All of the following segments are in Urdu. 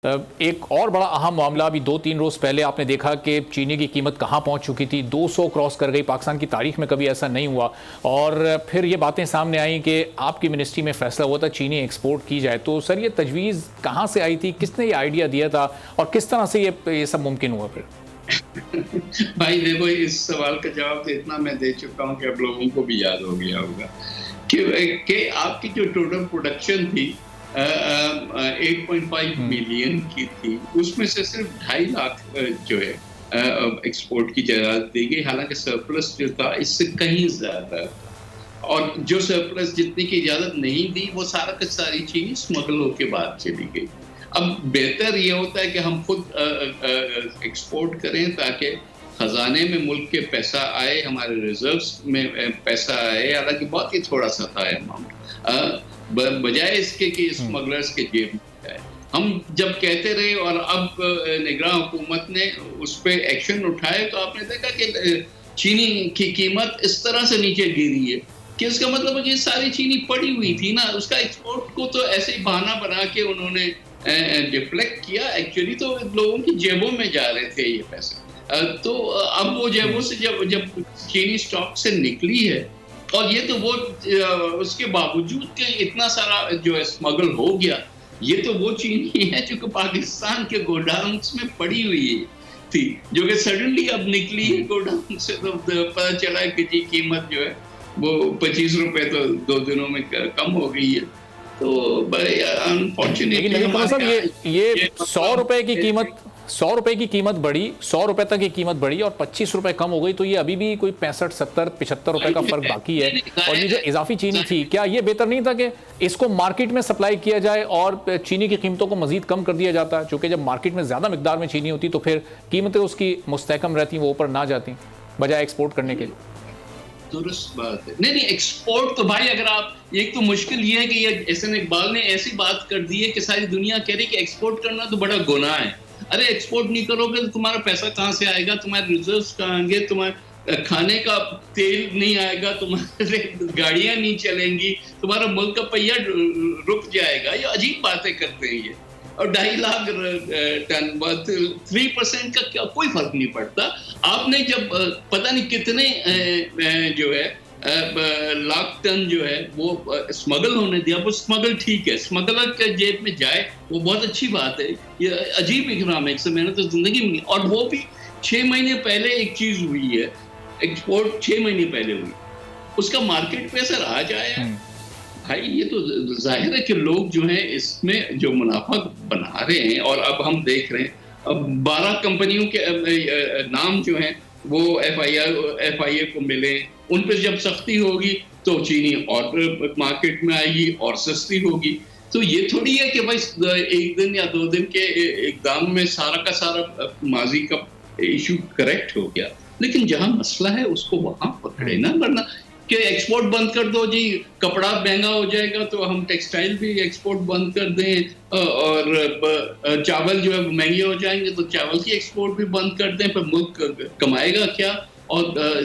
ایک اور بڑا اہم معاملہ ابھی 2-3 روز پہلے آپ نے دیکھا کہ چینی کی قیمت کہاں پہنچ چکی تھی، 200 کراس کر گئی. پاکستان کی تاریخ میں کبھی ایسا نہیں ہوا. اور پھر یہ باتیں سامنے آئیں کہ آپ کی منسٹری میں فیصلہ ہوا تھا چینی ایکسپورٹ کی جائے. تو سر یہ تجویز کہاں سے آئی تھی، کس نے یہ آئیڈیا دیا تھا اور کس طرح سے یہ سب ممکن ہوا پھر؟ بھائی دیکھو، اس سوال کا جواب تو اتنا میں دے چکا ہوں کہ اب لوگوں کو بھی یاد ہو گیا ہوگا کہ آپ کی جو ٹوٹل پروڈکشن تھی 8.5 ملین کی تھی، اس میں سے صرف 2.5 لاکھ جو ہے ایکسپورٹ کی اجازت دی گئی، حالانکہ سرپلس جو تھا اس سے کہیں زیادہ. اور جو سرپلس جتنی کی اجازت نہیں دی وہ سارا کا ساری چیز اسمگل ہو کے بعد چلی گئی. اب بہتر یہ ہوتا ہے کہ ہم خود ایکسپورٹ کریں تاکہ خزانے میں ملک کے پیسہ آئے، ہمارے ریزروز میں پیسہ آئے، حالانکہ بہت ہی تھوڑا سا تھا اماؤنٹ، بجائے اس کے کہ اسمگلرز کے جیب میں جائے. ہم جب کہتے رہے اور اب نگراں حکومت نے اس پہ ایکشن اٹھائے تو آپ نے دیکھا کہ چینی کی قیمت اس طرح سے نیچے گری ہے کہ اس کا مطلب ہے کہ ساری چینی پڑی ہوئی تھی نا، اس کا ایکسپورٹ کو تو ایسے ہی بہانہ بنا کے انہوں نے ڈیفلیکٹ کیا. ایکچولی تو لوگوں کی جیبوں میں جا رہے تھے یہ پیسے. تو اب وہ جیبوں سے جب چینی اسٹاک سے نکلی ہے، اور یہ تو وہ اس کے باوجود کہ اتنا سارا جو اسمگل ہو گیا، یہ تو وہ چینی ہے جو کہ پاکستان کے گوڈاؤنز میں پڑی ہوئی تھی، جو کہ سڈنلی اب نکلی ہے گوڈاؤن سے. تو پتہ چلا کہ جی قیمت جو ہے وہ 25 روپے تو 2 دنوں میں کم ہو گئی ہے. تو بڑے انفارچونیٹلی یہ 100 روپے کی قیمت 100 روپے کی قیمت بڑھی، 100 روپے تک کی قیمت بڑھی اور 25 روپے کم ہو گئی. تو یہ ابھی بھی کوئی 65 70 75 روپے کا فرق باقی ہے. اور یہ جو اضافی چینی تھی، کیا یہ بہتر نہیں تھا کہ اس کو مارکیٹ میں سپلائی کیا جائے اور چینی کی قیمتوں کو مزید کم کر دیا جاتا؟ چونکہ جب مارکیٹ میں زیادہ مقدار میں چینی ہوتی تو پھر قیمتیں اس کی مستحکم رہتی، وہ اوپر نہ جاتی بجائے ایکسپورٹ کرنے کے لیے. درست بات ہے. نہیں ایکسپورٹ تو بھائی، اگر آپ ایک تو مشکل یہ ہے کہ یہ احسان اقبال نے ایسی بات کر دی ہے کہ ساری دنیا کہہ رہی کہ ایکسپورٹ کرنا تو بڑا گناہ ہے. ارے ایکسپورٹ نہیں کرو گے تو تمہارا پیسہ کہاں سے آئے گا، تمہارے ریزروز کہاں آئیں گے، تمہارے کھانے کا تیل نہیں آئے گا، تمہارے گاڑیاں نہیں چلیں گی، تمہارا ملک کا پہیہ رک جائے گا. یہ عجیب باتیں کرتے ہیں یہ. اور 2.5 لاکھ ٹن 3% کا کیا کوئی فرق نہیں پڑتا. آپ نے جب پتہ نہیں کتنے جو ہے لاکھ ٹن جو ہے وہ اسمگل ہونے دیا، وہ اسمگل ٹھیک ہے، اسمگلر کے جیب میں جائے وہ بہت اچھی بات ہے. یہ عجیب اکنامکس ہے، میں نے تو زندگی میں. اور وہ بھی 6 مہینے پہلے ایک چیز ہوئی ہے، ایکسپورٹ 6 مہینے پہلے ہوئی، اس کا مارکیٹ پہ اثر آج آیا. بھائی یہ تو ظاہر ہے کہ لوگ جو ہیں اس میں جو منافع بنا رہے ہیں. اور اب ہم دیکھ رہے ہیں اب 12 کمپنیوں کے نام جو ہیں وہ FIA کو ملے. ان پہ جب سختی ہوگی تو چینی اور مارکیٹ میں آئے گی اور سستی ہوگی. تو یہ تھوڑی ہے کہ بھائی 1 دن یا 2 دن کے اقدام میں سارا کا سارا ماضی کا ایشو کریکٹ ہو گیا. لیکن جہاں مسئلہ ہے اس کو وہاں پکڑے نا، ورنہ کہ ایکسپورٹ بند کر دو جی، کپڑا مہنگا ہو جائے گا تو ہم ٹیکسٹائل بھی ایکسپورٹ بند کر دیں، اور چاول جو ہے مہنگے ہو جائیں گے تو چاول کی ایکسپورٹ بھی بند کر دیں، پھر ملک کمائے گا کیا؟ اور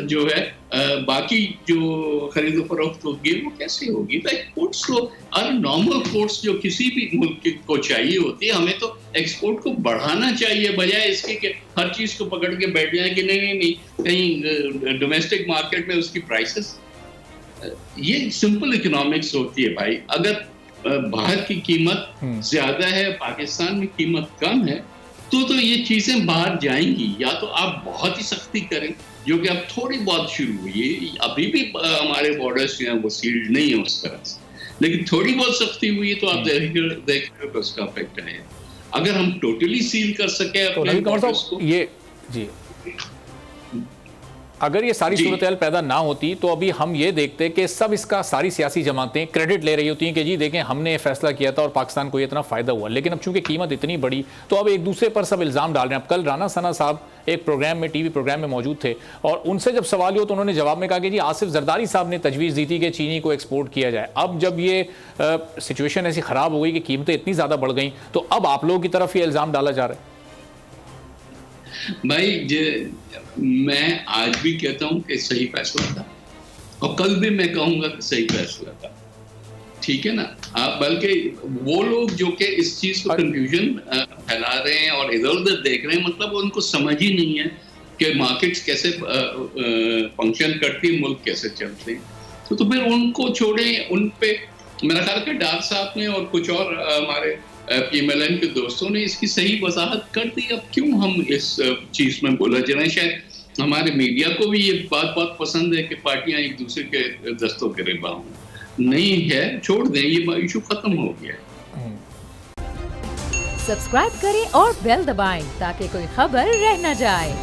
جو ہے باقی جو خرید و فروخت ہوگی وہ کیسے ہوگی؟ تو ایکسپورٹس کو اور نارمل فورس جو کسی بھی ملک کو چاہیے ہوتی ہے، ہمیں تو ایکسپورٹ کو بڑھانا چاہیے بجائے اس کے کہ ہر چیز کو پکڑ کے بیٹھ جائیں کہ نہیں کہیں ڈومیسٹک مارکیٹ میں اس کی پرائسز. یہ سمپل اکنامکس ہوتی ہے بھائی. اگر باہر کی قیمت زیادہ ہے، پاکستان میں قیمت کم ہے، تو یہ چیزیں باہر جائیں گی. یا تو آپ بہت ہی سختی کریں، جو کہ اب تھوڑی بہت شروع ہوئی ہے، ابھی بھی ہمارے بارڈرز جو ہیں وہ سیلڈ نہیں ہیں اس طرح سے، لیکن تھوڑی بہت سختی ہوئی ہے تو آپ دیکھ رہے ہو اس کا افیکٹ ہے. اگر ہم ٹوٹلی سیل کر سکیں اپنے بارڈرز کو، جی اگر یہ ساری صورتحال پیدا نہ ہوتی تو ابھی ہم یہ دیکھتے کہ سب اس کا ساری سیاسی جماعتیں کریڈٹ لے رہی ہوتی ہیں کہ جی دیکھیں ہم نے یہ فیصلہ کیا تھا اور پاکستان کو یہ اتنا فائدہ ہوا. لیکن اب چونکہ قیمت اتنی بڑی تو اب ایک دوسرے پر سب الزام ڈال رہے ہیں. اب کل رانا ثنا صاحب ایک پروگرام میں، ٹی وی پروگرام میں موجود تھے، اور ان سے جب سوال ہوا تو انہوں نے جواب میں کہا کہ جی آصف زرداری صاحب نے تجویز دی تھی کہ چینی کو ایکسپورٹ کیا جائے. اب جب یہ سچویشن ایسی خراب ہو گئی کہ قیمتیں اتنی زیادہ بڑھ گئیں تو اب آپ لوگوں کی طرف یہ الزام ڈالا جا رہا ہے. بھائی میں آج بھی کہتا ہوں کہ صحیح فیصلہ تھا، اور کل بھی میں کہوں گا کہ صحیح فیصلہ تھا. ٹھیک ہے نا. بلکہ وہ لوگ جو کہ اس چیز کو کنفیوژن پھیلا رہے ہیں اور ادھر ادھر دیکھ رہے ہیں, مطلب ان کو سمجھ ہی نہیں ہے کہ مارکیٹس کیسے فنکشن کرتی ہیں, ملک کیسے چلتے ہیں. تو پھر ان کو چھوڑیں. ان پہ میرا خیال کہ ڈار صاحب نے اور کچھ اور ہمارے PMLN کے دوستوں نے اس کی صحیح وضاحت کر دی. اب کیوں ہم اس چیز میں بولا جا رہے ہیں؟ شاید ہمارے میڈیا کو بھی یہ بات بہت پسند ہے کہ پارٹیاں ایک دوسرے کے دستوں کے ربا ہوں. نہیں ہے, چھوڑ دیں, یہ ایشو ختم ہو گیا. سبسکرائب کریں اور بیل دبائیں تاکہ کوئی خبر رہ نہ جائے.